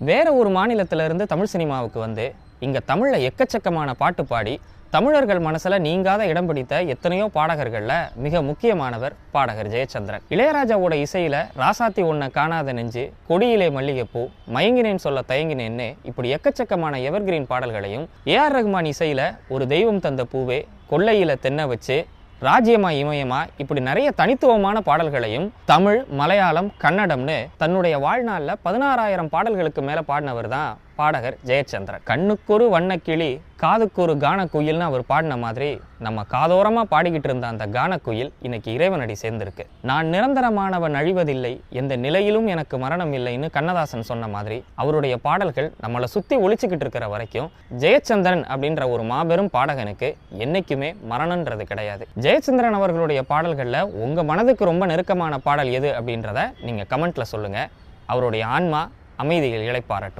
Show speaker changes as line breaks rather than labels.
வேற ஒரு மாநிலத்தில இருந்து தமிழ் சினிமாவுக்கு வந்து இங்க தமிழ்ல எக்கச்சக்கமான பாட்டு பாடி தமிழர்கள் மனசுல நீங்காத இடம் பிடித்த எத்தனையோ பாடகர்கள்ல மிக முக்கியமானவர் பாடகர் ஜெயச்சந்திரன். இளையராஜாவோட இசையில ராசாத்தி ஒன்ன காணாத நெஞ்சு, கொடியிலே மல்லிகைப்பூ, மயங்கினேன் சொல்ல தயங்கினேன்னு இப்படி எக்கச்சக்கமான எவர்கிரீன் பாடல்களையும், ஏஆர் ரகுமான் இசையில ஒரு தெய்வம் தந்த பூவே, கொள்ளையில தென்ன வச்சு, ராஜ்யமா இமயமா இப்படி நிறைய தனித்துவமான பாடல்களையும் தமிழ், மலையாளம், கன்னடம்னு தன்னுடைய வாழ்நாளில் 16,000 பாடல்களுக்கு மேல பாடினவர் தான் பாடகர் ஜெயச்சந்திரன். கண்ணுக்கொரு வண்ணக்கிளி, காதுக்கொரு கானக்குயில்னு அவர் பாடின மாதிரி நம்ம காதோரமா பாடிக்கிட்டு இருந்த அந்த கானக்குயில் இன்னைக்கு இறைவனடி சேர்ந்திருக்கு. நான் நிரந்தரமானவன் அழிவதில்லை, எந்த நிலையிலும் எனக்கு மரணம் இல்லைன்னு கண்ணதாசன் சொன்ன மாதிரி அவருடைய பாடல்கள் நம்மளை சுத்தி ஒழிச்சுக்கிட்டு இருக்கிற வரைக்கும் ஜெயச்சந்திரன் அப்படின்ற ஒரு மாபெரும் பாடகனுக்கு என்னைக்குமே மரணன்றது கிடையாது. ஜெயச்சந்திரன் அவர்களுடைய பாடல்கள்ல உங்க மனதுக்கு ரொம்ப நெருக்கமான பாடல் எது அப்படின்றத நீங்க கமெண்ட்ல சொல்லுங்க. அவருடைய ஆன்மா அமைதியில் இளைப்பாறட்டும்.